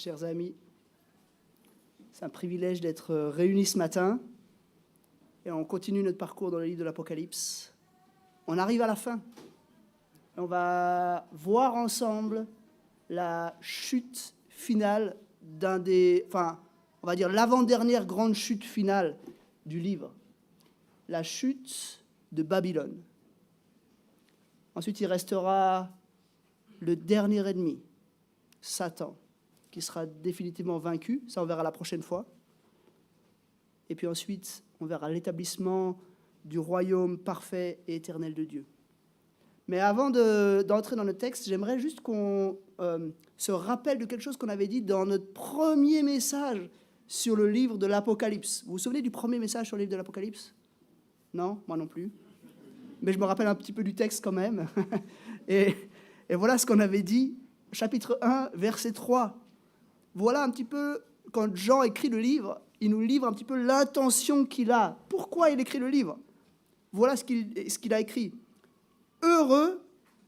chers amis. C'est un privilège d'être réunis ce matin et on continue notre parcours dans le livre de l'Apocalypse. On arrive à la fin. On va voir ensemble la chute finale on va dire l'avant-dernière grande chute finale du livre, la chute de Babylone. Ensuite, il restera le dernier ennemi, Satan, qui sera définitivement vaincu. Ça, on verra la prochaine fois. Et puis ensuite, on verra l'établissement du royaume parfait et éternel de Dieu. Mais avant d'entrer dans le texte, j'aimerais juste qu'on se rappelle de quelque chose qu'on avait dit dans notre premier message sur le livre de l'Apocalypse. Vous vous souvenez du premier message sur le livre de l'Apocalypse? Non, moi non plus. Mais je me rappelle un petit peu du texte quand même. Et voilà ce qu'on avait dit, chapitre 1, verset 3. Voilà un petit peu, quand Jean écrit le livre, il nous livre un petit peu l'intention qu'il a. Pourquoi il écrit le livre? Voilà ce qu'il a écrit. Heureux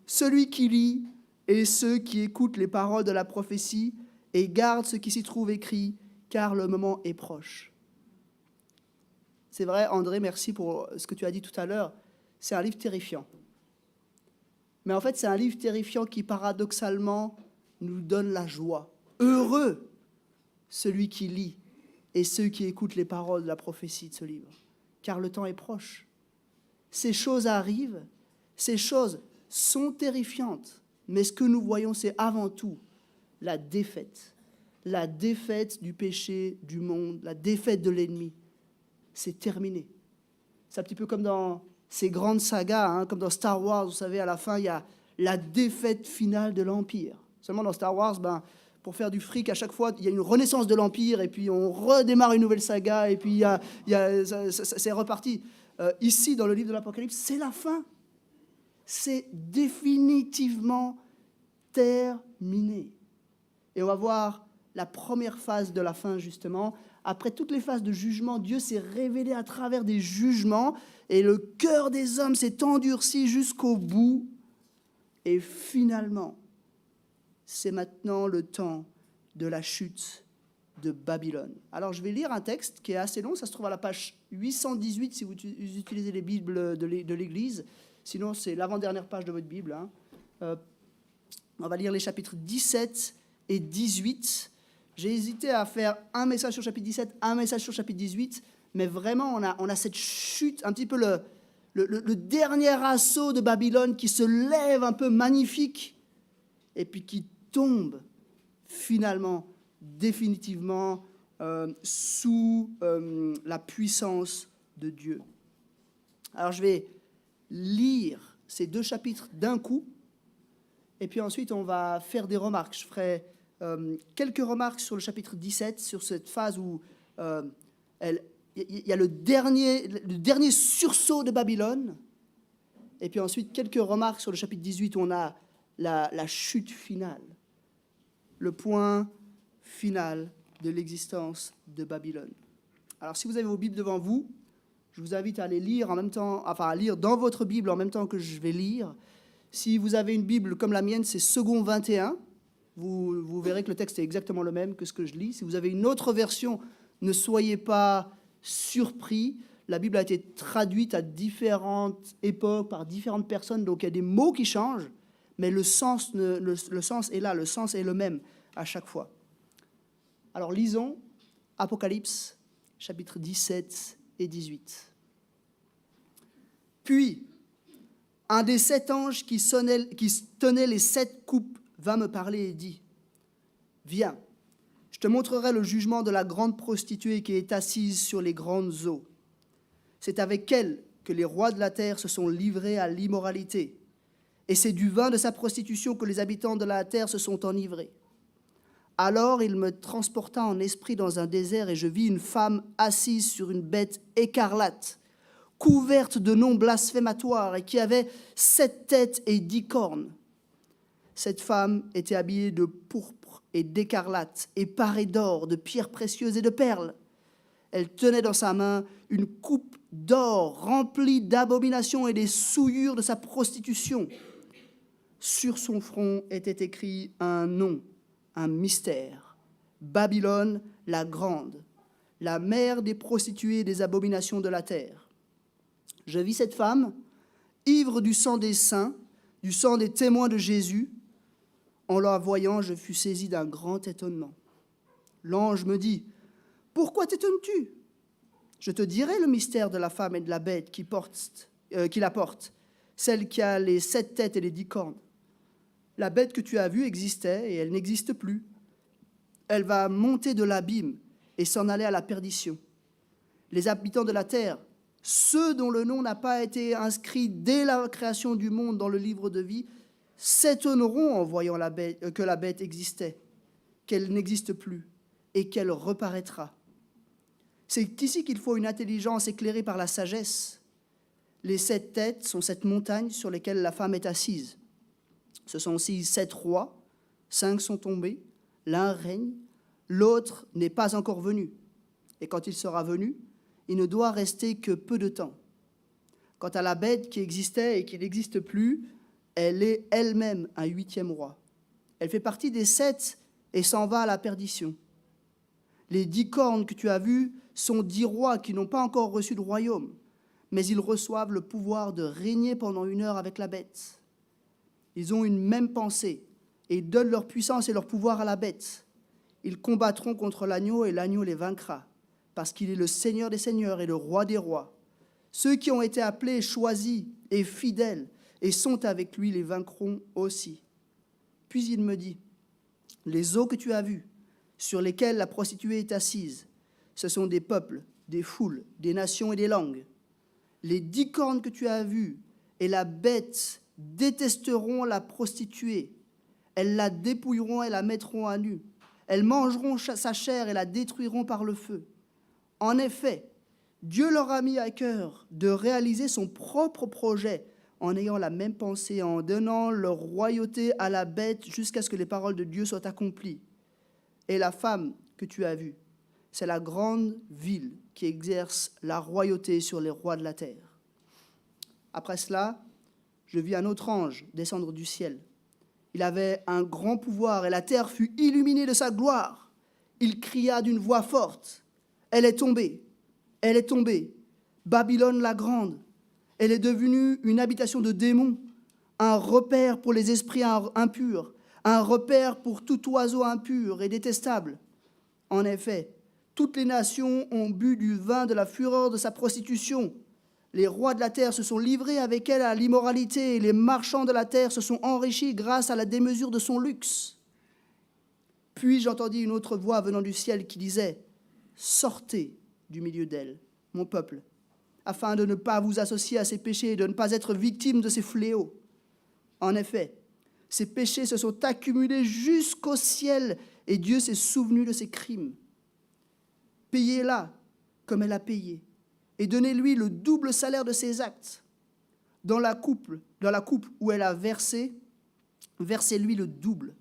celui qui lit et ceux qui écoutent les paroles de la prophétie et gardent ce qui s'y trouve écrit, car le moment est proche. C'est vrai, André, merci pour ce que tu as dit tout à l'heure. C'est un livre terrifiant. Mais en fait, c'est un livre terrifiant qui, paradoxalement, nous donne la joie. Heureux celui qui lit et ceux qui écoutent les paroles de la prophétie de ce livre, car le temps est proche. Ces choses arrivent, ces choses sont terrifiantes, mais ce que nous voyons, c'est avant tout la défaite du péché, du monde, la défaite de l'ennemi. C'est terminé. C'est un petit peu comme dans ces grandes sagas, comme dans Star Wars, vous savez, à la fin, il y a la défaite finale de l'Empire. Seulement dans Star Wars, pour faire du fric, à chaque fois, il y a une renaissance de l'Empire, et puis on redémarre une nouvelle saga, et puis c'est reparti. Ici, dans le livre de l'Apocalypse, c'est la fin. C'est définitivement terminé. Et on va voir la première phase de la fin, justement. Après toutes les phases de jugement, Dieu s'est révélé à travers des jugements, et le cœur des hommes s'est endurci jusqu'au bout. Et finalement, c'est maintenant le temps de la chute de Babylone. Alors, je vais lire un texte qui est assez long. Ça se trouve à la page 818 si vous utilisez les Bibles de l'Église. Sinon, c'est l'avant-dernière page de votre Bible. On va lire les chapitres 17 et 18. J'ai hésité à faire un message sur le chapitre 17, un message sur le chapitre 18, mais vraiment, on a cette chute, un petit peu le dernier assaut de Babylone qui se lève un peu magnifique et puis qui tombe finalement, définitivement, sous la puissance de Dieu. Alors, je vais lire ces deux chapitres d'un coup, et puis ensuite, on va faire des remarques. Je ferai quelques remarques sur le chapitre 17, sur cette phase où il y a le dernier sursaut de Babylone, et puis ensuite, quelques remarques sur le chapitre 18, où on a la chute finale, le point final de l'existence de Babylone. Alors, si vous avez vos Bibles devant vous, je vous invite à les lire en même temps, à lire dans votre Bible en même temps que je vais lire. Si vous avez une Bible comme la mienne, c'est Second 21. Vous verrez que le texte est exactement le même que ce que je lis. Si vous avez une autre version, ne soyez pas surpris. La Bible a été traduite à différentes époques par différentes personnes, donc il y a des mots qui changent, mais le sens est là, le sens est le même à chaque fois. Alors lisons Apocalypse, chapitres 17 et 18. Puis, un des 7 anges qui tenait les 7 coupes vint me parler et dit : Viens, je te montrerai le jugement de la grande prostituée qui est assise sur les grandes eaux. C'est avec elle que les rois de la terre se sont livrés à l'immoralité, et c'est du vin de sa prostitution que les habitants de la terre se sont enivrés. Alors il me transporta en esprit dans un désert, et je vis une femme assise sur une bête écarlate, couverte de noms blasphématoires, et qui avait 7 têtes et 10 cornes. Cette femme était habillée de pourpre et d'écarlate, et parée d'or, de pierres précieuses et de perles. Elle tenait dans sa main une coupe d'or remplie d'abominations et des souillures de sa prostitution. Sur son front était écrit un nom, un mystère, Babylone la grande, la mère des prostituées et des abominations de la terre. Je vis cette femme, ivre du sang des saints, du sang des témoins de Jésus. En la voyant, je fus saisi d'un grand étonnement. L'ange me dit, « Pourquoi t'étonnes-tu ? Je te dirai le mystère de la femme et de la bête qui la porte, celle qui a les 7 têtes et les 10 cornes. La bête que tu as vue existait et elle n'existe plus. Elle va monter de l'abîme et s'en aller à la perdition. Les habitants de la terre, ceux dont le nom n'a pas été inscrit dès la création du monde dans le livre de vie, s'étonneront en voyant que la bête existait, qu'elle n'existe plus et qu'elle reparaîtra. C'est ici qu'il faut une intelligence éclairée par la sagesse. Les 7 têtes sont 7 montagnes sur lesquelles la femme est assise. Ce sont aussi 7 rois, 5 sont tombés, l'un règne, l'autre n'est pas encore venu. Et quand il sera venu, il ne doit rester que peu de temps. Quant à la bête qui existait et qui n'existe plus, elle est elle-même un 8e roi. Elle fait partie des 7 et s'en va à la perdition. Les 10 cornes que tu as vues sont 10 rois qui n'ont pas encore reçu de royaume, mais ils reçoivent le pouvoir de régner pendant 1 heure avec la bête. Ils ont une même pensée et ils donnent leur puissance et leur pouvoir à la bête. Ils combattront contre l'agneau et l'agneau les vaincra, parce qu'il est le Seigneur des seigneurs et le Roi des rois. Ceux qui ont été appelés, choisis et fidèles et sont avec lui les vaincront aussi. Puis il me dit, les eaux que tu as vues, sur lesquelles la prostituée est assise, ce sont des peuples, des foules, des nations et des langues. Les 10 cornes que tu as vues et la bête détesteront la prostituée. Elles la dépouilleront et la mettront à nu. Elles mangeront sa chair et la détruiront par le feu. En effet, Dieu leur a mis à cœur de réaliser son propre projet en ayant la même pensée, en donnant leur royauté à la bête jusqu'à ce que les paroles de Dieu soient accomplies. Et la femme que tu as vue, c'est la grande ville qui exerce la royauté sur les rois de la terre. Après cela, je vis un autre ange descendre du ciel. Il avait un grand pouvoir et la terre fut illuminée de sa gloire. Il cria d'une voix forte, « Elle est tombée, elle est tombée, Babylone la grande. Elle est devenue une habitation de démons, un repère pour les esprits impurs, un repère pour tout oiseau impur et détestable. En effet, toutes les nations ont bu du vin de la fureur de sa prostitution. Les rois de la terre se sont livrés avec elle à l'immoralité et les marchands de la terre se sont enrichis grâce à la démesure de son luxe. Puis j'entendis une autre voix venant du ciel qui disait « Sortez du milieu d'elle, mon peuple, afin de ne pas vous associer à ses péchés et de ne pas être victime de ses fléaux. En effet, ses péchés se sont accumulés jusqu'au ciel et Dieu s'est souvenu de ses crimes. Payez-la comme elle a payé et donnez-lui le double salaire de ses actes. Dans la coupe où elle a versé, versez-lui le double.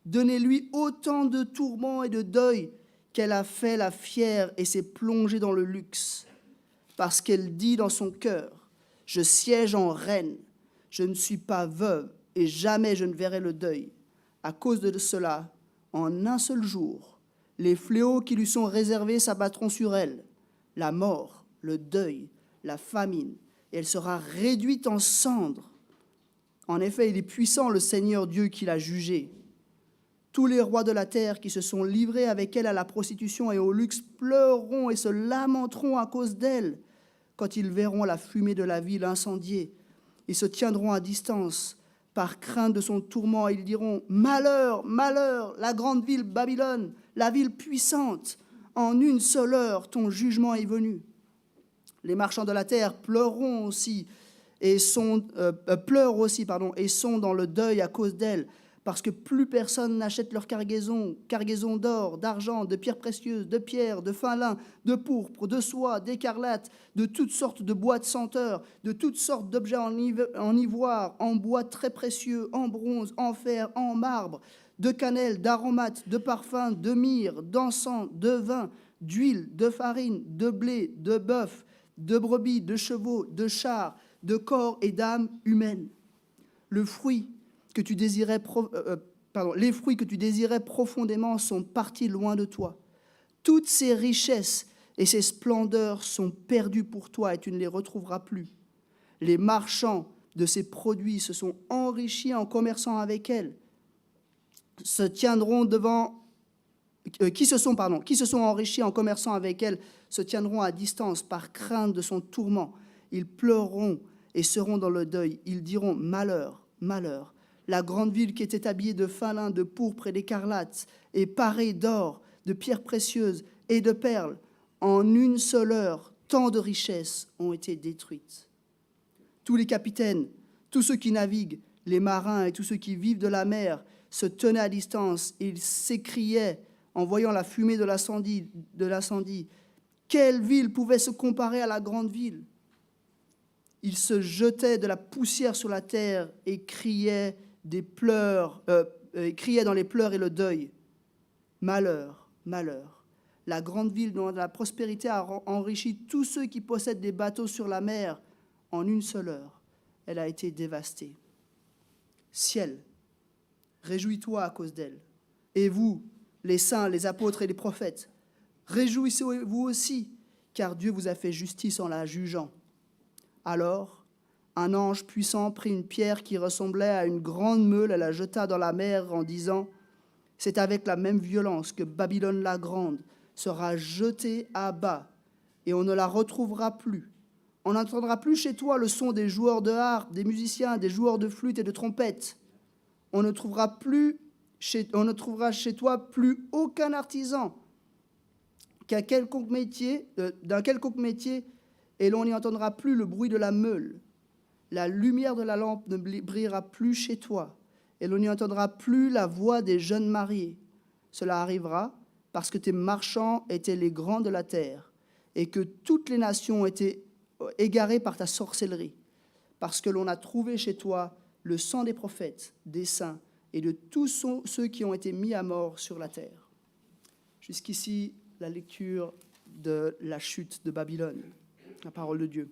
Donnez-lui autant de tourments et de deuil qu'elle a fait la fière et s'est plongée dans le luxe. Parce qu'elle dit dans son cœur, « Je siège en reine, je ne suis pas veuve et jamais je ne verrai le deuil. » À cause de cela, en un seul jour, les fléaux qui lui sont réservés s'abattront sur elle, la mort, le deuil, la famine, et elle sera réduite en cendres. En effet, il est puissant le Seigneur Dieu qui l'a jugée. Tous les rois de la terre qui se sont livrés avec elle à la prostitution et au luxe pleureront et se lamenteront à cause d'elle quand ils verront la fumée de la ville incendiée. Ils se tiendront à distance par crainte de son tourment et ils diront « Malheur, malheur, la grande ville Babylone, la ville puissante, en une seule heure ton jugement est venu. » Les marchands de la terre pleurent aussi et sont dans le deuil à cause d'elle, parce que plus personne n'achète leur cargaison d'or, d'argent, de pierres précieuses, de pierres, de fin lin, de pourpre, de soie, d'écarlate, de toutes sortes de bois de senteur, de toutes sortes d'objets en ivoire, en bois très précieux, en bronze, en fer, en marbre, de cannelle, d'aromates, de parfums, de myrrhe, d'encens, de vin, d'huile, de farine, de blé, de bœuf, de brebis, de chevaux, de chars, de corps et d'âmes humaines. Le fruit que tu désirais les fruits que tu désirais profondément sont partis loin de toi. Toutes ces richesses et ces splendeurs sont perdues pour toi et tu ne les retrouveras plus. Les marchands de ces produits se sont enrichis en commerçant avec elles, qui se sont enrichis en commerçant avec elle, se tiendront à distance par crainte de son tourment. Ils pleureront et seront dans le deuil. Ils diront « Malheur, malheur ». La grande ville qui était habillée de fin lin, de pourpre et d'écarlate, et parée d'or, de pierres précieuses et de perles, en une seule heure, tant de richesses ont été détruites. Tous les capitaines, tous ceux qui naviguent, les marins et tous ceux qui vivent de la mer se tenaient à distance. Ils s'écriaient en voyant la fumée de l'incendie. Quelle ville pouvait se comparer à la grande ville? Ils se jetaient de la poussière sur la terre et criaient dans les pleurs et le deuil. Malheur, malheur. La grande ville dont la prospérité a enrichi tous ceux qui possèdent des bateaux sur la mer en une seule heure. Elle a été dévastée. Ciel, réjouis-toi à cause d'elle. Et vous, les saints, les apôtres et les prophètes, réjouissez-vous aussi, car Dieu vous a fait justice en la jugeant. Alors, un ange puissant prit une pierre qui ressemblait à une grande meule et la jeta dans la mer en disant « C'est avec la même violence que Babylone la grande sera jetée à bas et on ne la retrouvera plus. On n'entendra plus chez toi le son des joueurs de harpe, des musiciens, des joueurs de flûte et de trompette. On ne trouvera chez toi plus aucun artisan d'un quelconque métier, et l'on n'y entendra plus le bruit de la meule. La lumière de la lampe ne brillera plus chez toi, et l'on n'y entendra plus la voix des jeunes mariés. Cela arrivera parce que tes marchands étaient les grands de la terre, et que toutes les nations étaient égarées par ta sorcellerie, parce que l'on a trouvé chez toi le sang des prophètes, des saints, et de tous ceux qui ont été mis à mort sur la terre. Jusqu'ici, la lecture de la chute de Babylone, la parole de Dieu.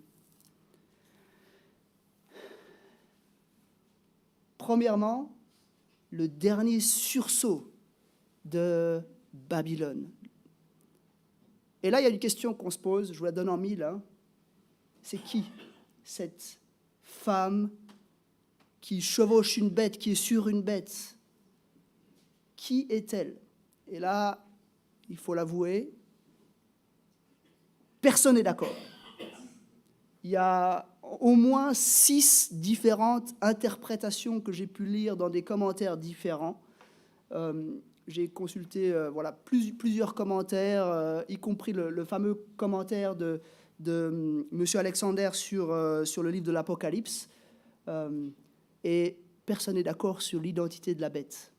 Premièrement, le dernier sursaut de Babylone. Et là, il y a une question qu'on se pose, je vous la donne en mille. C'est qui cette femme qui chevauche une bête, qui est sur une bête? Qui est-elle? Et là, il faut l'avouer, personne n'est d'accord. Il y a au moins 6 différentes interprétations que j'ai pu lire dans des commentaires différents. J'ai consulté plusieurs commentaires, y compris le fameux commentaire de M. Alexander sur le livre de l'Apocalypse. Et personne n'est d'accord sur l'identité de la bête.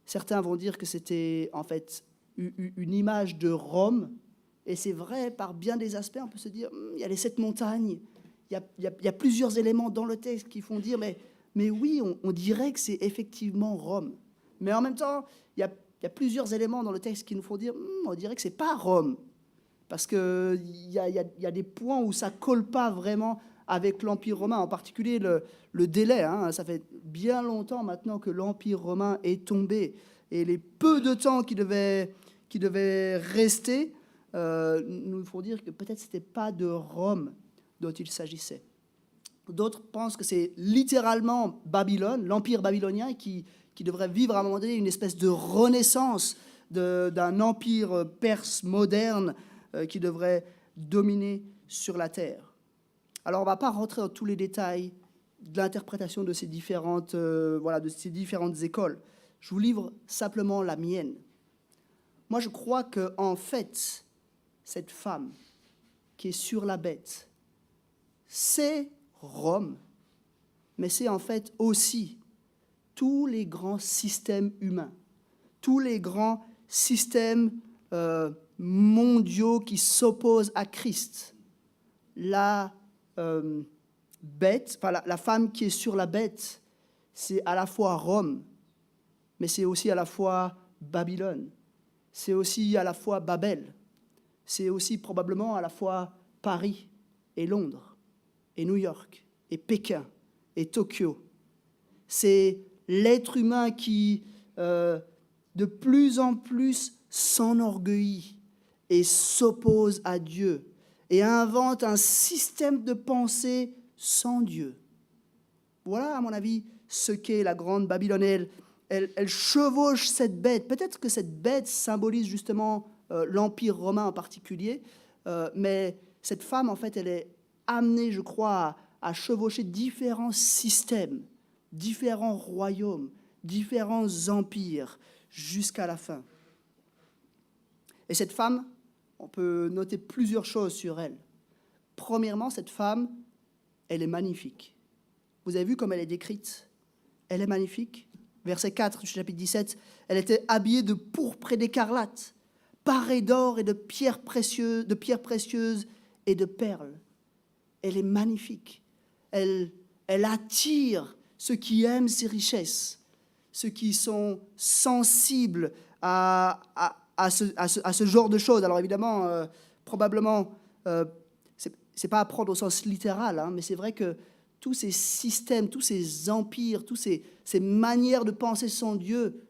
Certains vont dire que c'était en fait une image de Rome. Et c'est vrai, par bien des aspects, on peut se dire, il y a les 7 montagnes, il y a plusieurs éléments dans le texte qui font dire, mais oui, on dirait que c'est effectivement Rome. Mais en même temps, il y a plusieurs éléments dans le texte qui nous font dire, on dirait que c'est pas Rome. Parce qu'il y a des points où ça ne colle pas vraiment avec l'Empire romain, en particulier le délai. Ça fait bien longtemps maintenant que l'Empire romain est tombé. Et les peu de temps qui devait rester, nous font dire que peut-être ce n'était pas de Rome dont il s'agissait. D'autres pensent que c'est littéralement Babylone, l'Empire babylonien, qui devrait vivre à un moment donné une espèce de renaissance d'un empire perse moderne qui devrait dominer sur la terre. Alors, on ne va pas rentrer dans tous les détails de l'interprétation de ces différentes écoles. Je vous livre simplement la mienne. Moi, je crois qu'en fait, cette femme qui est sur la bête, c'est Rome, mais c'est en fait aussi tous les grands systèmes humains, tous les grands systèmes mondiaux qui s'opposent à Christ. La femme qui est sur la bête, c'est à la fois Rome, mais c'est aussi à la fois Babylone, c'est aussi à la fois Babel, c'est aussi probablement à la fois Paris et Londres, et New York, et Pékin, et Tokyo. C'est l'être humain qui, de plus en plus, s'enorgueillit et s'oppose à Dieu et invente un système de pensée sans Dieu. Voilà, à mon avis, ce qu'est la grande Babylone. Elle chevauche cette bête. Peut-être que cette bête symbolise justement l'Empire romain en particulier, mais cette femme, en fait, elle est amenée, je crois, à chevaucher différents systèmes, différents royaumes, différents empires, jusqu'à la fin. Et cette femme, on peut noter plusieurs choses sur elle. Premièrement, cette femme, elle est magnifique. Vous avez vu comme elle est décrite? Elle est magnifique. Verset 4 du chapitre 17, elle était habillée de pourpre et d'écarlate, parée d'or et de pierres précieuses et de perles. Elle est magnifique. Elle attire ceux qui aiment ses richesses, ceux qui sont sensibles à ce genre de choses. Alors évidemment, probablement, c'est pas à prendre au sens littéral, hein, mais c'est vrai que tous ces systèmes, tous ces empires, toutes ces manières de penser sans Dieu,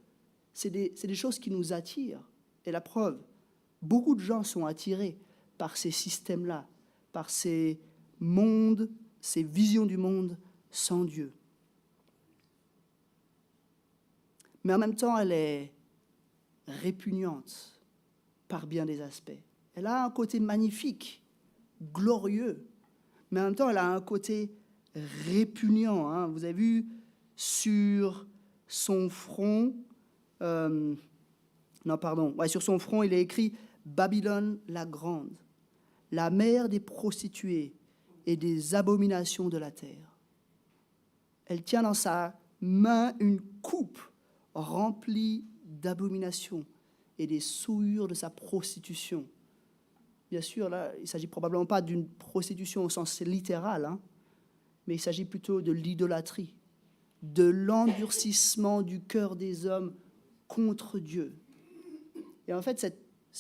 c'est des choses qui nous attirent. Et la preuve, beaucoup de gens sont attirés par ces systèmes-là, par ces mondes, ces visions du monde sans Dieu. Mais en même temps, elle est répugnante par bien des aspects. Elle a un côté magnifique, glorieux, mais en même temps, elle a un côté répugnant. Hein. Vous avez vu sur son front, sur son front, il est écrit « Babylone la grande, la mère des prostituées et des abominations de la terre. » Elle tient dans sa main une coupe remplie d'abominations et des souillures de sa prostitution. Bien sûr, là, il ne s'agit probablement pas d'une prostitution au sens littéral, hein, mais il s'agit plutôt de l'idolâtrie, de l'endurcissement du cœur des hommes contre Dieu. Et en fait,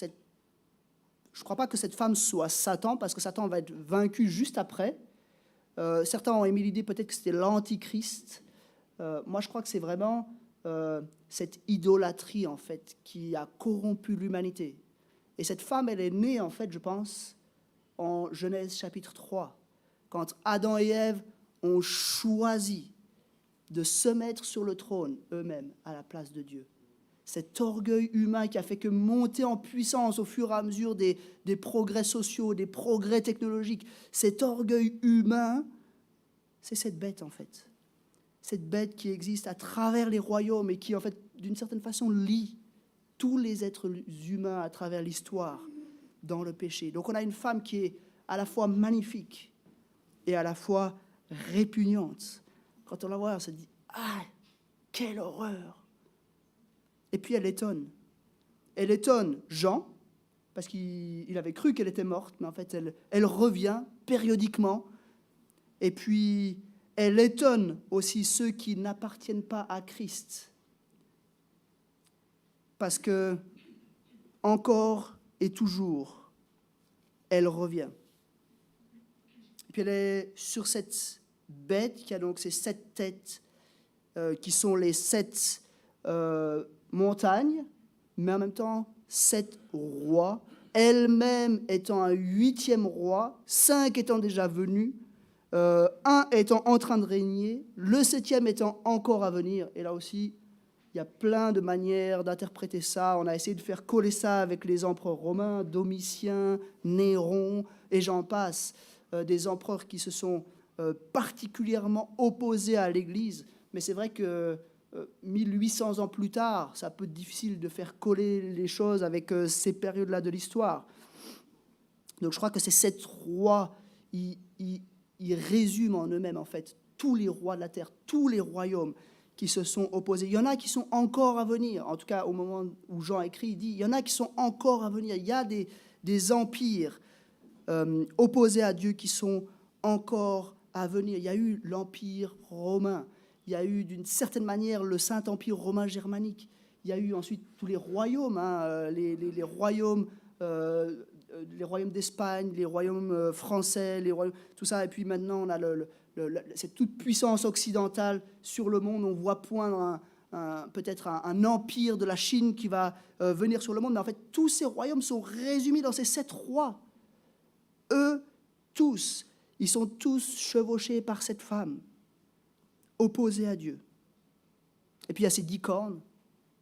je ne crois pas que cette femme soit Satan, parce que Satan va être vaincu juste après. Certains ont émis l'idée peut-être que c'était l'Antichrist. Moi, je crois que c'est vraiment cette idolâtrie, en fait, qui a corrompu l'humanité. Et cette femme, elle est née, en fait, je pense, en Genèse chapitre 3, quand Adam et Ève ont choisi de se mettre sur le trône eux-mêmes à la place de Dieu. Cet orgueil humain qui a fait que monter en puissance au fur et à mesure des progrès sociaux, des progrès technologiques, cet orgueil humain, c'est cette bête en fait. Cette bête qui existe à travers les royaumes et qui en fait d'une certaine façon lie tous les êtres humains à travers l'histoire dans le péché. Donc on a une femme qui est à la fois magnifique et à la fois répugnante. Quand on la voit, on se dit « Ah, quelle horreur !» Et puis elle étonne. Elle étonne Jean, parce qu'il avait cru qu'elle était morte, mais en fait elle revient périodiquement. Et puis elle étonne aussi ceux qui n'appartiennent pas à Christ. Parce que, encore et toujours, elle revient. Et puis elle est sur cette bête qui a donc ces 7 têtes, qui sont les 7 montagnes, mais en même temps 7 rois, elle-même étant un 8e roi, 5 étant déjà venus, 1 étant en train de régner, le 7e étant encore à venir. Et là aussi, il y a plein de manières d'interpréter ça. On a essayé de faire coller ça avec les empereurs romains, Domitien, Néron, et j'en passe, des empereurs qui se sont particulièrement opposés à l'Église. Mais c'est vrai que 1800 ans plus tard, ça peut être difficile de faire coller les choses avec ces périodes-là de l'histoire. Donc je crois que ces 7 rois, ils résument en eux-mêmes, en fait, tous les rois de la terre, tous les royaumes qui se sont opposés. Il y en a qui sont encore à venir. En tout cas, au moment où Jean écrit, il dit, il y en a qui sont encore à venir. Il y a des empires opposés à Dieu qui sont encore à venir. Il y a eu l'Empire romain. Il y a eu, d'une certaine manière, le Saint-Empire romain germanique. Il y a eu ensuite tous les royaumes, hein, les royaumes les royaumes d'Espagne, les royaumes français, tout ça. Et puis maintenant, on a cette toute puissance occidentale sur le monde. On voit poindre peut-être un empire de la Chine qui va venir sur le monde. Mais en fait, tous ces royaumes sont résumés dans ces 7 rois. Eux, tous, ils sont tous chevauchés par cette femme, opposée à Dieu. Et puis il y a ces 10 cornes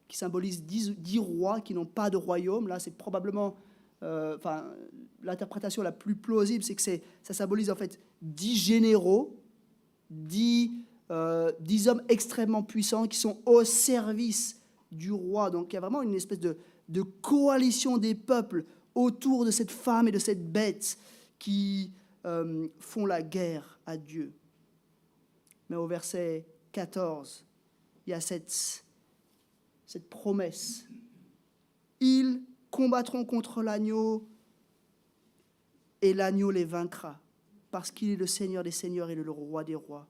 qui symbolisent 10 rois qui n'ont pas de royaume. Là, c'est probablement, l'interprétation la plus plausible, c'est que ça symbolise en fait 10 généraux, 10 hommes extrêmement puissants qui sont au service du roi. Donc il y a vraiment une espèce de coalition des peuples autour de cette femme et de cette bête qui font la guerre à Dieu. Mais au verset 14, il y a cette promesse. Ils combattront contre l'agneau et l'agneau les vaincra, parce qu'il est le Seigneur des seigneurs et le roi des rois.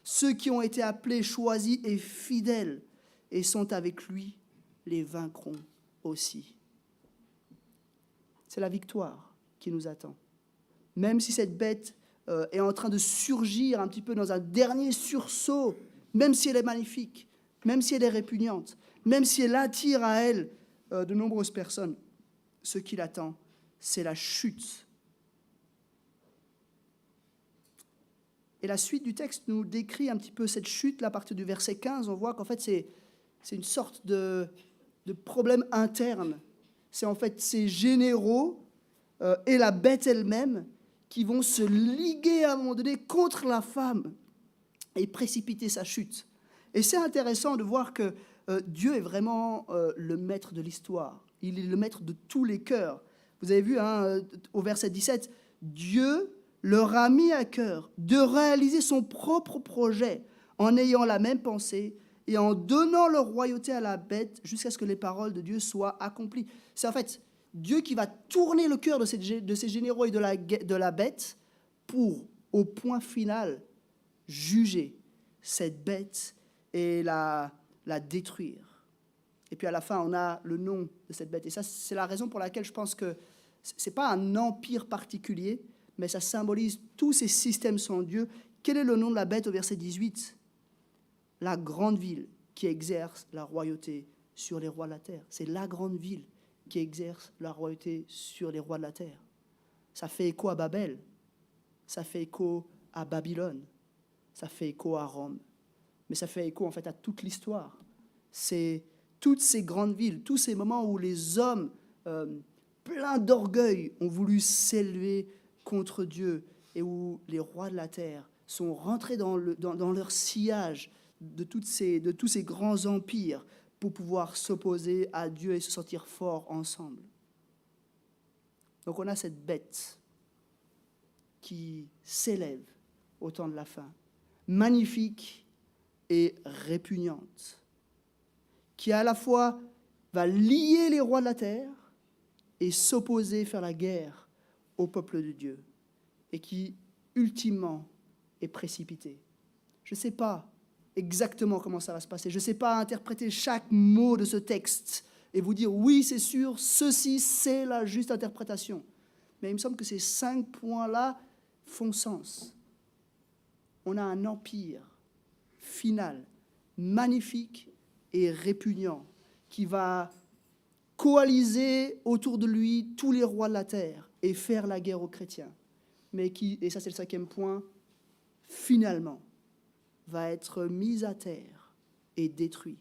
Ceux qui ont été appelés, choisis et fidèles et sont avec lui, les vaincront aussi. C'est la victoire qui nous attend. Même si cette bête est en train de surgir un petit peu dans un dernier sursaut, même si elle est magnifique, même si elle est répugnante, même si elle attire à elle de nombreuses personnes, ce qui l'attend, c'est la chute. Et la suite du texte nous décrit un petit peu cette chute, là, à partir du verset 15. On voit qu'en fait, c'est une sorte de problème interne. C'est en fait ces généraux et la bête elle-même qui vont se liguer à un moment donné contre la femme et précipiter sa chute. Et c'est intéressant de voir que Dieu est vraiment le maître de l'histoire. Il est le maître de tous les cœurs. Vous avez vu, au verset 17, Dieu leur a mis à cœur de réaliser son propre projet en ayant la même pensée et en donnant leur royauté à la bête jusqu'à ce que les paroles de Dieu soient accomplies. C'est en fait Dieu qui va tourner le cœur de ces généraux et de la bête pour, au point final, juger cette bête et la détruire. Et puis à la fin, on a le nom de cette bête. Et ça, c'est la raison pour laquelle je pense que ce n'est pas un empire particulier, mais ça symbolise tous ces systèmes sans Dieu. Quel est le nom de la bête au verset 18 ? La grande ville qui exerce la royauté sur les rois de la terre. C'est la grande ville qui exerce la royauté sur les rois de la terre. Ça fait écho à Babel, ça fait écho à Babylone, ça fait écho à Rome, mais ça fait écho en fait à toute l'histoire. C'est toutes ces grandes villes, tous ces moments où les hommes pleins d'orgueil ont voulu s'élever contre Dieu et où les rois de la terre sont rentrés dans leur sillage de tous ces grands empires pour pouvoir s'opposer à Dieu et se sentir forts ensemble. Donc on a cette bête qui s'élève au temps de la fin, magnifique et répugnante, qui à la fois va lier les rois de la terre et s'opposer, faire la guerre au peuple de Dieu, et qui, ultimement, est précipité. Je ne sais pas exactement comment ça va se passer. Je ne sais pas interpréter chaque mot de ce texte et vous dire, oui, c'est sûr, ceci, c'est la juste interprétation. Mais il me semble que ces 5 points-là font sens. On a un empire final, magnifique et répugnant, qui va coaliser autour de lui tous les rois de la terre et faire la guerre aux chrétiens. Mais qui, et ça c'est le 5e point, finalement, va être mis à terre et détruit.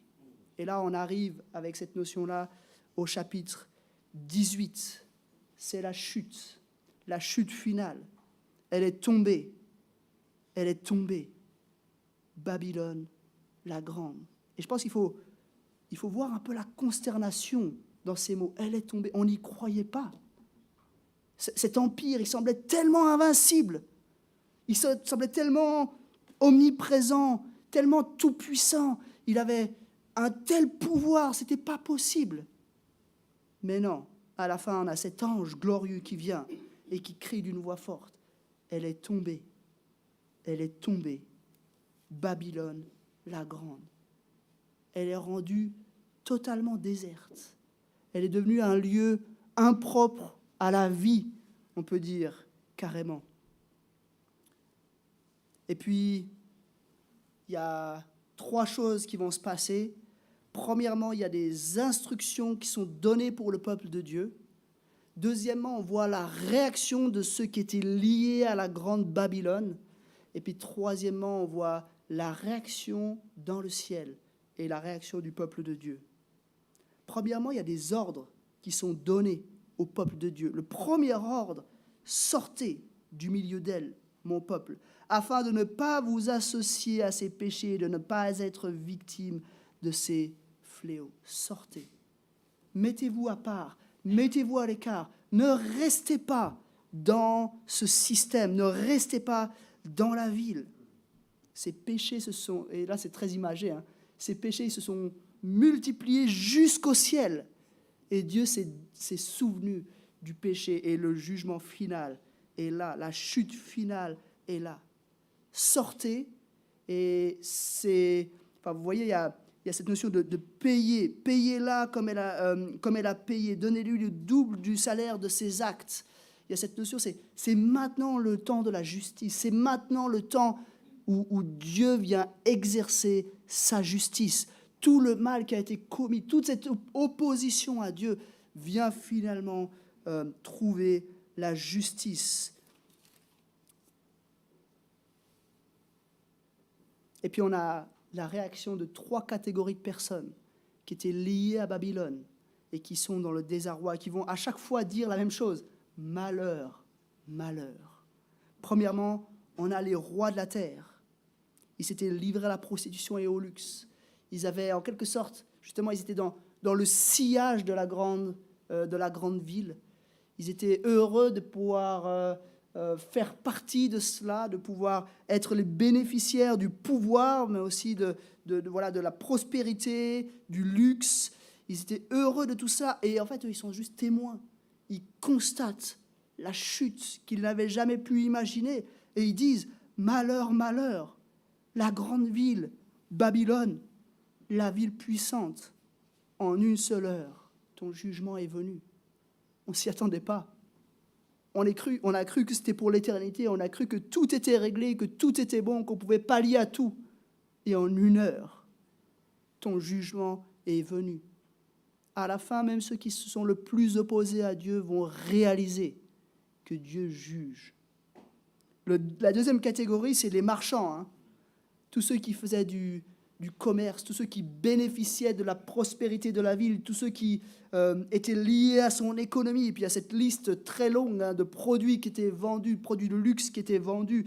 Et là, on arrive avec cette notion-là au chapitre 18. C'est la chute finale. Elle est tombée. Babylone, la grande. Et je pense qu'il faut voir un peu la consternation dans ces mots. Elle est tombée. On n'y croyait pas. Cet empire, il semblait tellement invincible. Il semblait tellement omniprésent, tellement tout-puissant. Il avait un tel pouvoir, ce n'était pas possible. Mais non, à la fin, on a cet ange glorieux qui vient et qui crie d'une voix forte. Elle est tombée. Babylone, la grande. Elle est rendue totalement déserte. Elle est devenue un lieu impropre à la vie, on peut dire, carrément. Et puis, il y a 3 choses qui vont se passer. Premièrement, il y a des instructions qui sont données pour le peuple de Dieu. Deuxièmement, on voit la réaction de ceux qui étaient liés à la grande Babylone. Et puis troisièmement, on voit la réaction dans le ciel et la réaction du peuple de Dieu. Premièrement, il y a des ordres qui sont donnés au peuple de Dieu. Le premier ordre, sortez du milieu d'elle, mon peuple, afin de ne pas vous associer à ses péchés, de ne pas être victime de ses fléaux. Sortez. Mettez-vous à part, mettez-vous à l'écart. Ne restez pas dans ce système, ne restez pas dans la ville. Ces péchés se sont, et là c'est très imagé, ces péchés se sont multipliés jusqu'au ciel. Et Dieu s'est souvenu du péché et le jugement final est là, la chute finale est là. Sortez, et vous voyez, il y a cette notion de payer. Payez-la comme elle a payé. Donnez-lui le double du salaire de ses actes. Il y a cette notion, c'est maintenant le temps de la justice. C'est maintenant le temps où Dieu vient exercer sa justice. Tout le mal qui a été commis, toute cette opposition à Dieu vient finalement trouver la justice. Et puis on a la réaction de 3 catégories de personnes qui étaient liées à Babylone et qui sont dans le désarroi, qui vont à chaque fois dire la même chose. Malheur, malheur. Premièrement, on a les rois de la terre. Ils s'étaient livrés à la prostitution et au luxe. Ils avaient, en quelque sorte, justement, ils étaient dans le sillage de la grande ville. Ils étaient heureux de pouvoir faire partie de cela, de pouvoir être les bénéficiaires du pouvoir, mais aussi de la prospérité, du luxe. Ils étaient heureux de tout ça, et en fait, ils sont juste témoins. Ils constatent la chute qu'ils n'avaient jamais pu imaginer, et ils disent « Malheur, malheur, la grande ville, Babylone, la ville puissante, en une seule heure, ton jugement est venu. » On ne s'y attendait pas. On a cru que c'était pour l'éternité, on a cru que tout était réglé, que tout était bon, qu'on pouvait pallier à tout. Et en une heure, ton jugement est venu. À la fin, même ceux qui se sont le plus opposés à Dieu vont réaliser que Dieu juge. La deuxième catégorie, c'est les marchands. Tous ceux qui faisaient du commerce, tous ceux qui bénéficiaient de la prospérité de la ville, tous ceux qui étaient liés à son économie. Et puis il y a cette liste très longue de produits qui étaient vendus, produits de luxe qui étaient vendus,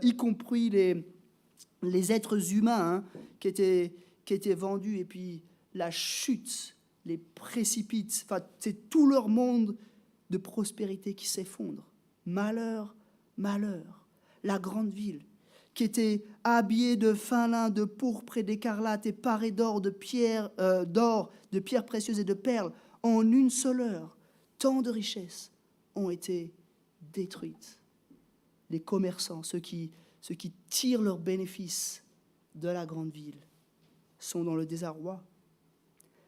y compris les êtres humains qui étaient vendus. Et puis la chute, les précipites, c'est tout leur monde de prospérité qui s'effondre. Malheur, malheur, la grande ville qui était habillée de fin lin, de pourpre et d'écarlate et parée d'or, de pierres précieuses et de perles, en une seule heure, tant de richesses ont été détruites. Les commerçants, ceux qui tirent leurs bénéfices de la grande ville, sont dans le désarroi.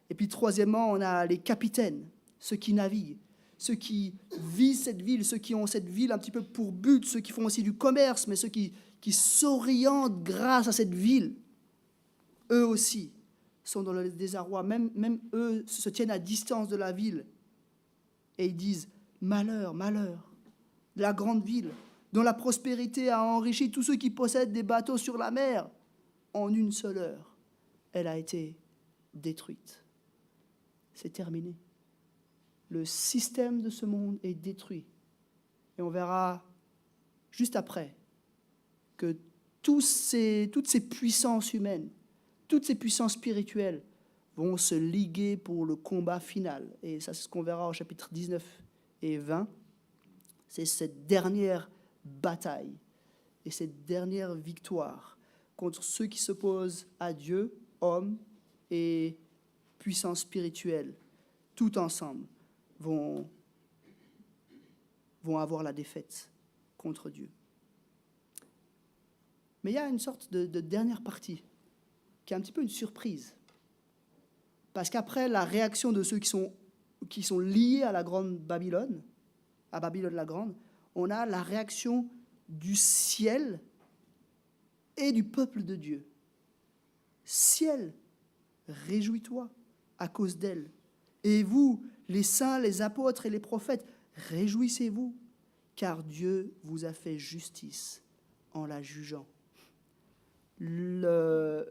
Et puis troisièmement, on a les capitaines, ceux qui naviguent, ceux qui visent cette ville, ceux qui ont cette ville un petit peu pour but, ceux qui font aussi du commerce, mais ceux qui s'orientent grâce à cette ville, eux aussi sont dans le désarroi. Même eux se tiennent à distance de la ville et ils disent « Malheur, malheur, la grande ville, dont la prospérité a enrichi tous ceux qui possèdent des bateaux sur la mer. En une seule heure, elle a été détruite. » C'est terminé. Le système de ce monde est détruit. Et on verra juste après que toutes ces puissances humaines, toutes ces puissances spirituelles vont se liguer pour le combat final. Et ça, c'est ce qu'on verra au chapitre 19 et 20. C'est cette dernière bataille et cette dernière victoire contre ceux qui s'opposent à Dieu, hommes et puissance spirituelle, tout ensemble, vont avoir la défaite contre Dieu. Mais il y a une sorte de dernière partie qui est un petit peu une surprise. Parce qu'après la réaction de ceux qui sont liés à la grande Babylone, à Babylone la Grande, on a la réaction du ciel et du peuple de Dieu. Ciel, réjouis-toi à cause d'elle. Et vous, les saints, les apôtres et les prophètes, réjouissez-vous, car Dieu vous a fait justice en la jugeant. Le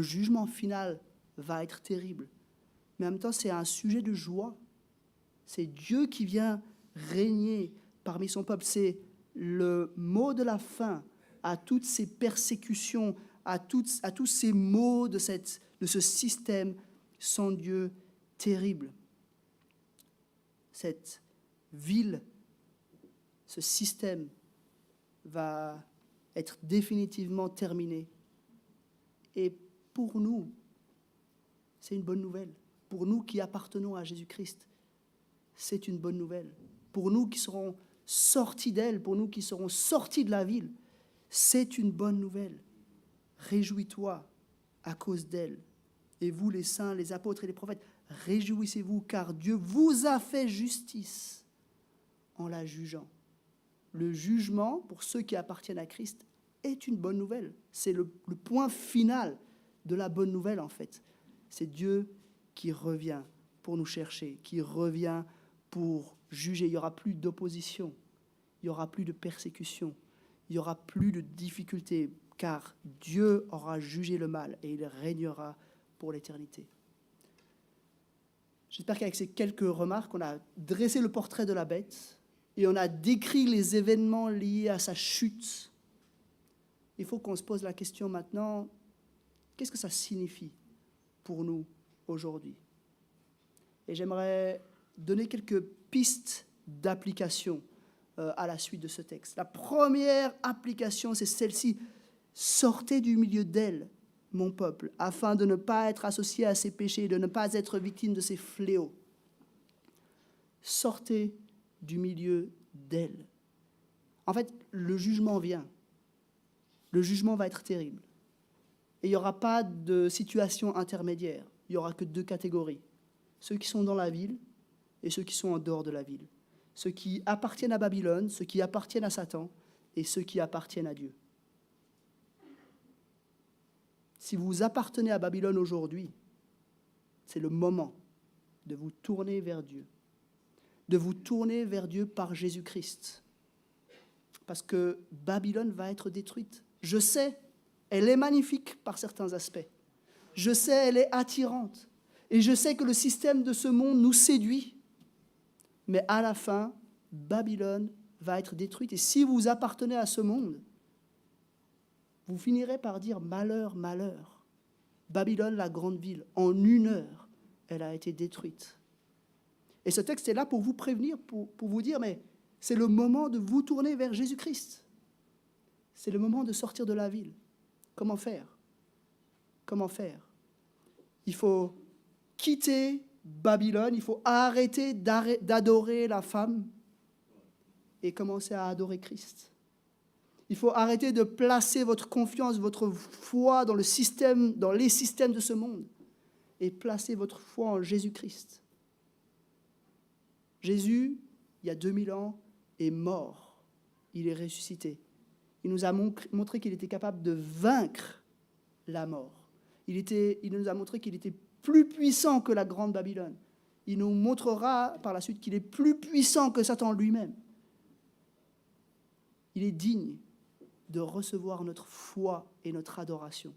jugement final va être terrible. Mais en même temps, c'est un sujet de joie. C'est Dieu qui vient régner parmi son peuple. C'est le mot de la fin à toutes ces persécutions, à tous ces maux de ce système sans Dieu terrible. Cette ville, ce système va être définitivement terminé. Et pour nous, c'est une bonne nouvelle. Pour nous qui appartenons à Jésus-Christ, c'est une bonne nouvelle. Pour nous qui serons sortis d'elle, pour nous qui serons sortis de la ville, c'est une bonne nouvelle. Réjouis-toi à cause d'elle. Et vous, les saints, les apôtres et les prophètes, réjouissez-vous, car Dieu vous a fait justice en la jugeant. Le jugement, pour ceux qui appartiennent à Christ, est une bonne nouvelle. C'est le point final de la bonne nouvelle, en fait. C'est Dieu qui revient pour nous chercher, qui revient pour juger. Il n'y aura plus d'opposition, il n'y aura plus de persécution, il n'y aura plus de difficultés, car Dieu aura jugé le mal et il régnera pour l'éternité. J'espère qu'avec ces quelques remarques, on a dressé le portrait de la bête et on a décrit les événements liés à sa chute. Il faut qu'on se pose la question maintenant, qu'est-ce que ça signifie pour nous aujourd'hui? Et j'aimerais donner quelques pistes d'application à la suite de ce texte. La première application, c'est celle-ci. Sortez du milieu d'elle, mon peuple, afin de ne pas être associé à ses péchés, de ne pas être victime de ses fléaux. Sortez du milieu d'elle. En fait, le jugement vient. Le jugement va être terrible. Et il n'y aura pas de situation intermédiaire. Il n'y aura que deux catégories. Ceux qui sont dans la ville et ceux qui sont en dehors de la ville. Ceux qui appartiennent à Babylone, ceux qui appartiennent à Satan et ceux qui appartiennent à Dieu. Si vous appartenez à Babylone aujourd'hui, c'est le moment de vous tourner vers Dieu. De vous tourner vers Dieu par Jésus-Christ. Parce que Babylone va être détruite. Je sais, elle est magnifique par certains aspects. Je sais, elle est attirante. Et je sais que le système de ce monde nous séduit. Mais à la fin, Babylone va être détruite. Et si vous appartenez à ce monde, vous finirez par dire malheur, malheur. Babylone, la grande ville, en 1 heure, elle a été détruite. Et ce texte est là pour vous prévenir, pour vous dire, mais c'est le moment de vous tourner vers Jésus-Christ. C'est le moment de sortir de la ville. Comment faire? Comment faire? Il faut quitter Babylone, il faut arrêter d'adorer la femme et commencer à adorer Christ. Il faut arrêter de placer votre confiance, votre foi dans les systèmes de ce monde et placer votre foi en Jésus-Christ. Jésus, il y a 2000 ans, est mort. Il est ressuscité. Il nous a montré qu'il était capable de vaincre la mort. Il nous a montré qu'il était plus puissant que la grande Babylone. Il nous montrera par la suite qu'il est plus puissant que Satan lui-même. Il est digne de recevoir notre foi et notre adoration.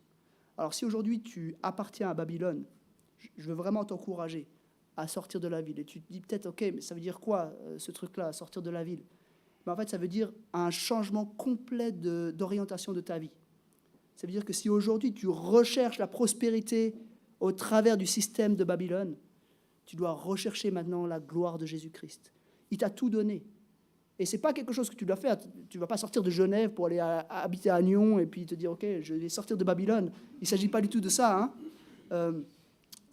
Alors si aujourd'hui tu appartiens à Babylone, je veux vraiment t'encourager à sortir de la ville. Et tu te dis peut-être, ok, mais ça veut dire quoi ce truc-là, sortir de la ville? Mais en fait, ça veut dire un changement complet d'orientation de ta vie. Ça veut dire que si aujourd'hui tu recherches la prospérité au travers du système de Babylone, tu dois rechercher maintenant la gloire de Jésus-Christ. Il t'a tout donné. Et ce n'est pas quelque chose que tu dois faire. Tu ne vas pas sortir de Genève pour aller habiter à Nyon et puis te dire, ok, je vais sortir de Babylone. Il ne s'agit pas du tout de ça.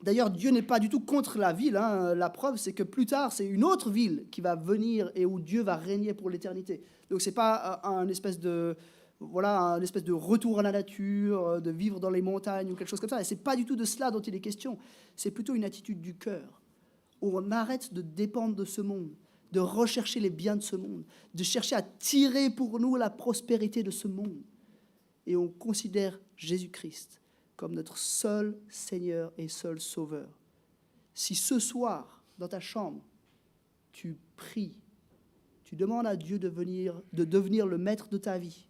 D'ailleurs, Dieu n'est pas du tout contre la ville. La preuve, c'est que plus tard, c'est une autre ville qui va venir et où Dieu va régner pour l'éternité. Donc, ce n'est pas un espèce de retour à la nature, de vivre dans les montagnes ou quelque chose comme ça. Et ce n'est pas du tout de cela dont il est question. C'est plutôt une attitude du cœur. où on arrête de dépendre de ce monde, de rechercher les biens de ce monde, de chercher à tirer pour nous la prospérité de ce monde. Et on considère Jésus-Christ comme notre seul Seigneur et seul Sauveur. Si ce soir, dans ta chambre, tu pries, tu demandes à Dieu de devenir le maître de ta vie,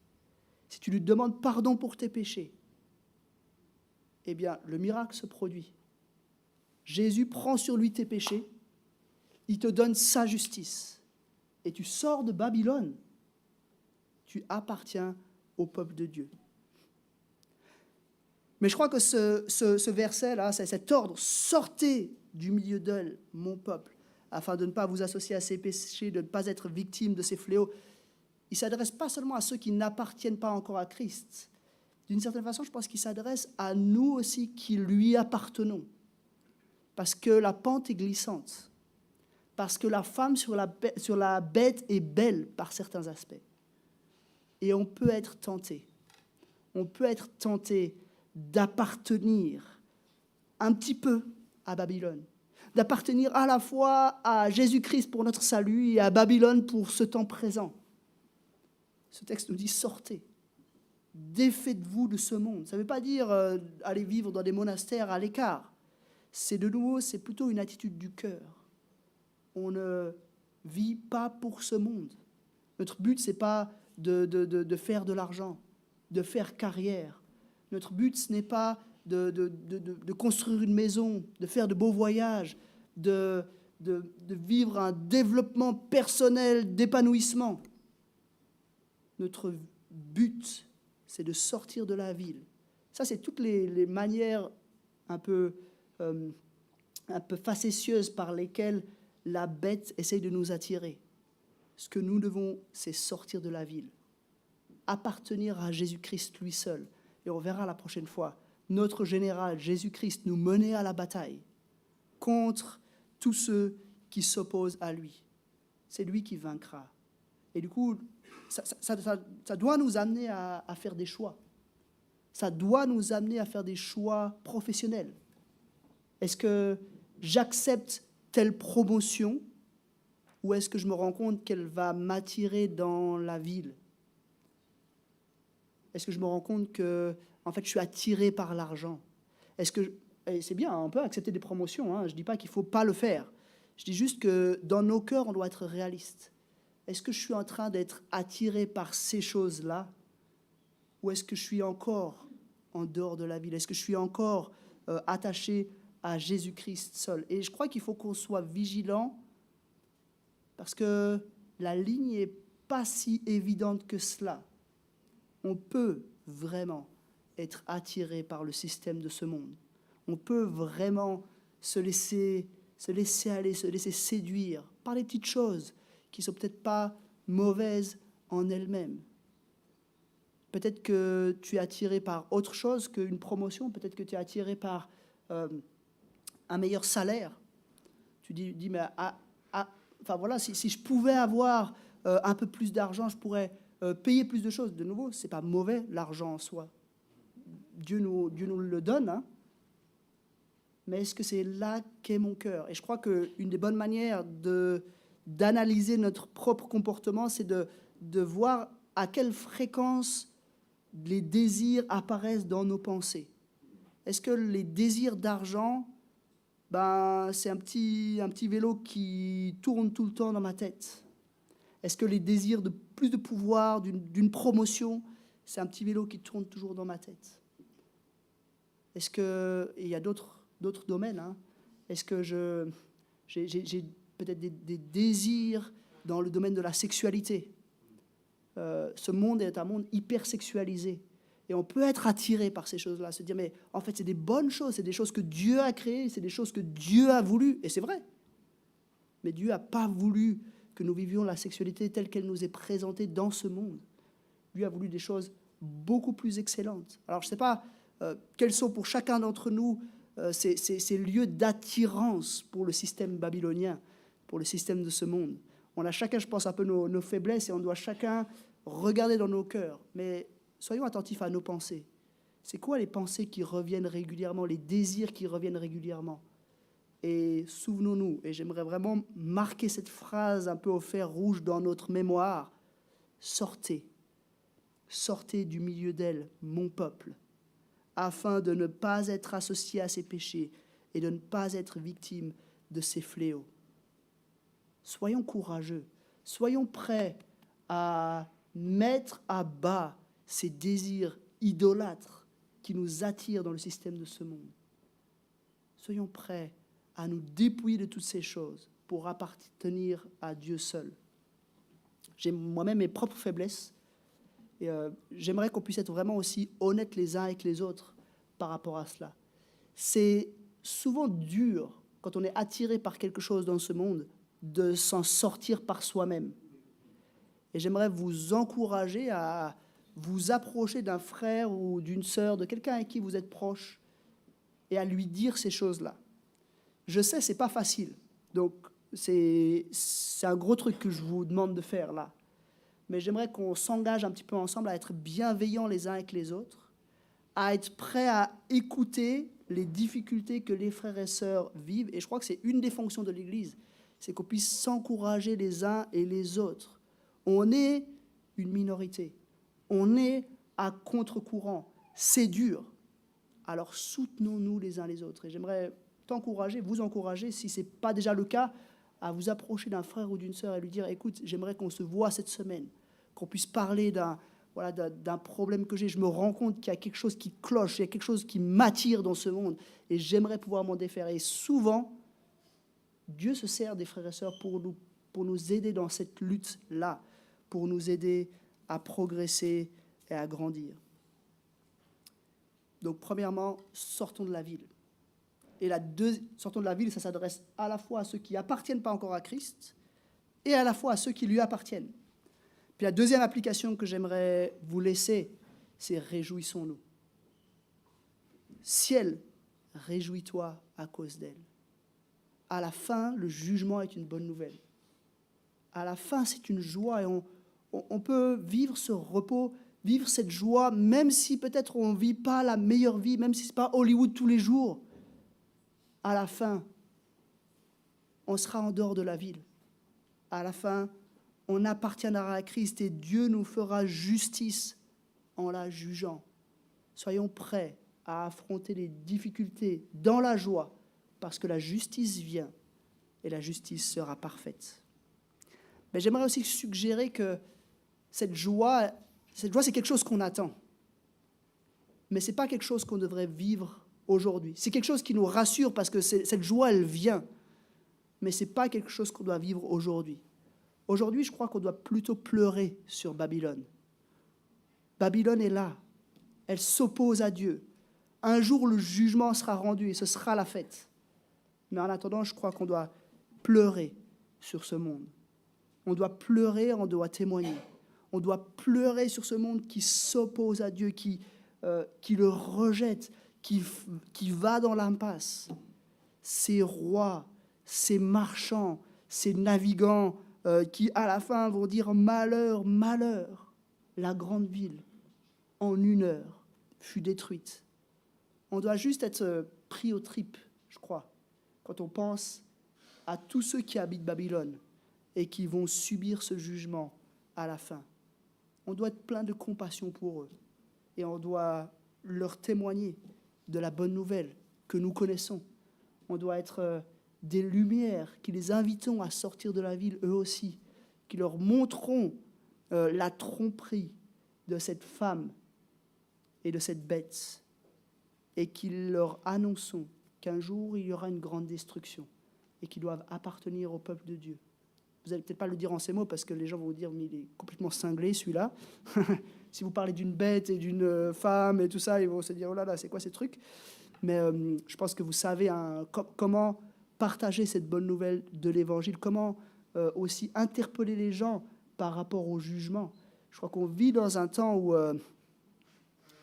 si tu lui demandes pardon pour tes péchés, eh bien, le miracle se produit. Jésus prend sur lui tes péchés, il te donne sa justice, et tu sors de Babylone. Tu appartiens au peuple de Dieu. Mais je crois que ce verset-là, cet ordre, sortez du milieu d'elle, mon peuple, afin de ne pas vous associer à ces péchés, de ne pas être victime de ces fléaux. Il ne s'adresse pas seulement à ceux qui n'appartiennent pas encore à Christ. D'une certaine façon, je pense qu'il s'adresse à nous aussi qui lui appartenons. Parce que la pente est glissante. Parce que la femme sur la bête est belle par certains aspects. Et on peut être tenté. On peut être tenté d'appartenir un petit peu à Babylone. D'appartenir à la fois à Jésus-Christ pour notre salut et à Babylone pour ce temps présent. Ce texte nous dit « sortez ». Défaites-vous de ce monde. Ça ne veut pas dire aller vivre dans des monastères à l'écart. C'est plutôt une attitude du cœur. On ne vit pas pour ce monde. Notre but, ce n'est pas de faire de l'argent, de faire carrière. Notre but, ce n'est pas de construire une maison, de faire de beaux voyages, de vivre un développement personnel d'épanouissement. Notre but, c'est de sortir de la ville. Ça, c'est toutes les manières un peu facétieuses par lesquelles la bête essaye de nous attirer. Ce que nous devons, c'est sortir de la ville, appartenir à Jésus-Christ lui seul. Et on verra la prochaine fois, notre général Jésus-Christ nous mener à la bataille contre tous ceux qui s'opposent à lui. C'est lui qui vaincra. Et du coup, ça doit nous amener à faire des choix. Ça doit nous amener à faire des choix professionnels. Est-ce que j'accepte telle promotion ou est-ce que je me rends compte qu'elle va m'attirer dans la ville? Est-ce que je me rends compte que en fait, je suis attiré par l'argent? Et c'est bien, on peut accepter des promotions, hein, je ne dis pas qu'il ne faut pas le faire. Je dis juste que dans nos cœurs, on doit être réaliste. Est-ce que je suis en train d'être attiré par ces choses-là? Ou est-ce que je suis encore en dehors de la ville? Est-ce que je suis encore attaché à Jésus-Christ seul? Et je crois qu'il faut qu'on soit vigilant parce que la ligne n'est pas si évidente que cela. On peut vraiment être attiré par le système de ce monde. On peut vraiment se laisser aller, se laisser séduire par les petites choses qui ne sont peut-être pas mauvaises en elles-mêmes. Peut-être que tu es attiré par autre chose qu'une promotion, peut-être que tu es attiré par un meilleur salaire. Tu dis mais enfin voilà, si je pouvais avoir un peu plus d'argent, je pourrais payer plus de choses. De nouveau, ce n'est pas mauvais l'argent en soi. Dieu nous le donne, hein. Mais est-ce que c'est là qu'est mon cœur? Et je crois qu'une des bonnes manières d'analyser notre propre comportement, c'est de voir à quelle fréquence les désirs apparaissent dans nos pensées. Est-ce que les désirs d'argent, c'est un petit vélo qui tourne tout le temps dans ma tête? Est-ce que les désirs de plus de pouvoir, d'une promotion, c'est un petit vélo qui tourne toujours dans ma tête? Est-ce que, et il y a d'autres domaines, hein, est-ce que j'ai peut-être des désirs dans le domaine de la sexualité? Ce monde est un monde hyper sexualisé. Et on peut être attiré par ces choses-là, se dire, mais en fait, c'est des bonnes choses, c'est des choses que Dieu a créées, c'est des choses que Dieu a voulu, et c'est vrai. Mais Dieu n'a pas voulu que nous vivions la sexualité telle qu'elle nous est présentée dans ce monde. Dieu a voulu des choses beaucoup plus excellentes. Alors, je ne sais pas quels sont pour chacun d'entre nous ces lieux d'attirance pour le système babylonien, pour le système de ce monde. On a chacun, je pense, un peu nos faiblesses et on doit chacun regarder dans nos cœurs. Mais soyons attentifs à nos pensées. C'est quoi les pensées qui reviennent régulièrement, les désirs qui reviennent régulièrement? Et souvenons-nous, et j'aimerais vraiment marquer cette phrase un peu au fer rouge dans notre mémoire, sortez, sortez du milieu d'elle, mon peuple, afin de ne pas être associé à ses péchés et de ne pas être victime de ses fléaux. Soyons courageux, soyons prêts à mettre à bas ces désirs idolâtres qui nous attirent dans le système de ce monde. Soyons prêts à nous dépouiller de toutes ces choses pour appartenir à Dieu seul. J'ai moi-même mes propres faiblesses et j'aimerais qu'on puisse être vraiment aussi honnêtes les uns avec les autres par rapport à cela. C'est souvent dur, quand on est attiré par quelque chose dans ce monde, de s'en sortir par soi-même. Et j'aimerais vous encourager à vous approcher d'un frère ou d'une sœur, de quelqu'un avec qui vous êtes proche, et à lui dire ces choses-là. Je sais, c'est pas facile. Donc, c'est un gros truc que je vous demande de faire là. Mais j'aimerais qu'on s'engage un petit peu ensemble à être bienveillants les uns avec les autres, à être prêts à écouter les difficultés que les frères et sœurs vivent. Et je crois que c'est une des fonctions de l'Église, c'est qu'on puisse s'encourager les uns et les autres. On est une minorité. On est à contre-courant. C'est dur. Alors soutenons-nous les uns les autres. Et j'aimerais t'encourager, vous encourager, si ce n'est pas déjà le cas, à vous approcher d'un frère ou d'une sœur et lui dire, écoute, j'aimerais qu'on se voit cette semaine, qu'on puisse parler d'un problème que j'ai. Je me rends compte qu'il y a quelque chose qui cloche, il y a quelque chose qui m'attire dans ce monde et j'aimerais pouvoir m'en défaire. Et souvent, Dieu se sert des frères et sœurs pour nous aider dans cette lutte-là, pour nous aider à progresser et à grandir. Donc, premièrement, sortons de la ville. Et sortons de la ville, ça s'adresse à la fois à ceux qui n'appartiennent pas encore à Christ et à la fois à ceux qui lui appartiennent. Puis la deuxième application que j'aimerais vous laisser, c'est réjouissons-nous. Ciel, réjouis-toi à cause d'elle. À la fin, le jugement est une bonne nouvelle. À la fin, c'est une joie et on peut vivre ce repos, vivre cette joie, même si peut-être on ne vit pas la meilleure vie, même si ce n'est pas Hollywood tous les jours. À la fin, on sera en dehors de la ville. À la fin, on appartiendra à Christ et Dieu nous fera justice en la jugeant. Soyons prêts à affronter les difficultés dans la joie, parce que la justice vient et la justice sera parfaite. Mais j'aimerais aussi suggérer que cette joie, c'est quelque chose qu'on attend. Mais ce n'est pas quelque chose qu'on devrait vivre aujourd'hui. C'est quelque chose qui nous rassure parce que cette joie, elle vient. Mais ce n'est pas quelque chose qu'on doit vivre aujourd'hui. Aujourd'hui, je crois qu'on doit plutôt pleurer sur Babylone. Babylone est là. Elle s'oppose à Dieu. Un jour, le jugement sera rendu et ce sera la fête. Mais en attendant, je crois qu'on doit pleurer sur ce monde. On doit pleurer, on doit témoigner. On doit pleurer sur ce monde qui s'oppose à Dieu, qui le rejette, qui va dans l'impasse. Ces rois, ces marchands, ces navigants qui, à la fin, vont dire « Malheur, malheur !» La grande ville, en 1 heure, fut détruite. On doit juste être pris aux tripes, je crois, quand on pense à tous ceux qui habitent Babylone et qui vont subir ce jugement à la fin. On doit être plein de compassion pour eux et on doit leur témoigner de la bonne nouvelle que nous connaissons. On doit être des lumières qui les invitons à sortir de la ville eux aussi, qui leur montreront la tromperie de cette femme et de cette bête et qui leur annonçons qu'un jour il y aura une grande destruction et qu'ils doivent appartenir au peuple de Dieu. Vous n'allez peut-être pas le dire en ces mots parce que les gens vont vous dire mais il est complètement cinglé celui-là. Si vous parlez d'une bête et d'une femme et tout ça, ils vont se dire oh là là, c'est quoi ces trucs? Mais je pense que vous savez comment partager cette bonne nouvelle de l'Évangile, comment aussi interpeller les gens par rapport au jugement. Je crois qu'on vit dans un temps où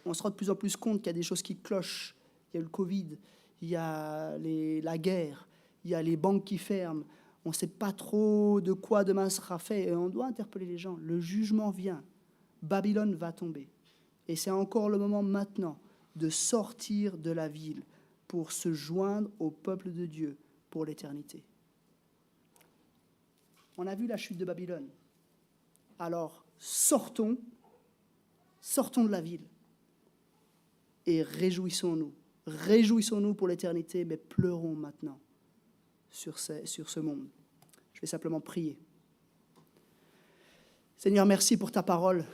on se rend de plus en plus compte qu'il y a des choses qui clochent. Il y a le Covid, il y a la guerre, il y a les banques qui ferment. On ne sait pas trop de quoi demain sera fait et on doit interpeller les gens. Le jugement vient. Babylone va tomber. Et c'est encore le moment maintenant de sortir de la ville pour se joindre au peuple de Dieu, pour l'éternité. On a vu la chute de Babylone. Alors, sortons de la ville et réjouissons-nous. Réjouissons-nous pour l'éternité, mais pleurons maintenant sur ce monde. Je vais simplement prier. Seigneur, merci pour ta parole.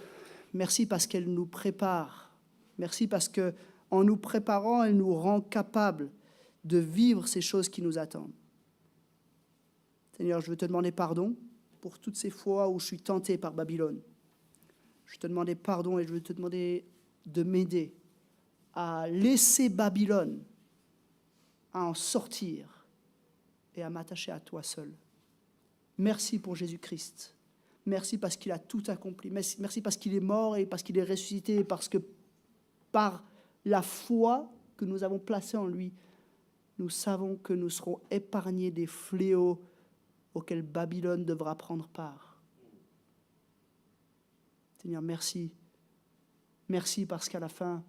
Merci parce qu'elle nous prépare. Merci parce qu'en nous préparant, elle nous rend capables de vivre ces choses qui nous attendent. Seigneur, je veux te demander pardon pour toutes ces fois où je suis tenté par Babylone. Je te demandais pardon et je veux te demander de m'aider à laisser Babylone, à en sortir et à m'attacher à toi seul. Merci pour Jésus-Christ. Merci parce qu'il a tout accompli. Merci parce qu'il est mort et parce qu'il est ressuscité et parce que par la foi que nous avons placée en lui, nous savons que nous serons épargnés des fléaux auxquels Babylone devra prendre part. Seigneur, merci. Merci parce qu'à la fin,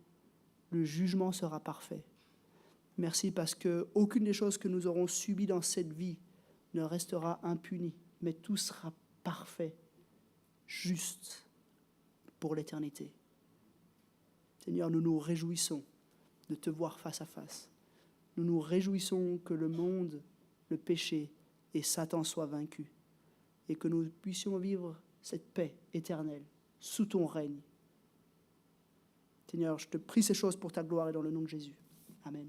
le jugement sera parfait. Merci parce qu'aucune des choses que nous aurons subies dans cette vie ne restera impunie, mais tout sera parfait, juste pour l'éternité. Seigneur, nous nous réjouissons de te voir face à face. Nous nous réjouissons que le monde, le péché et Satan soient vaincus et que nous puissions vivre cette paix éternelle sous ton règne. Seigneur, je te prie ces choses pour ta gloire et dans le nom de Jésus. Amen.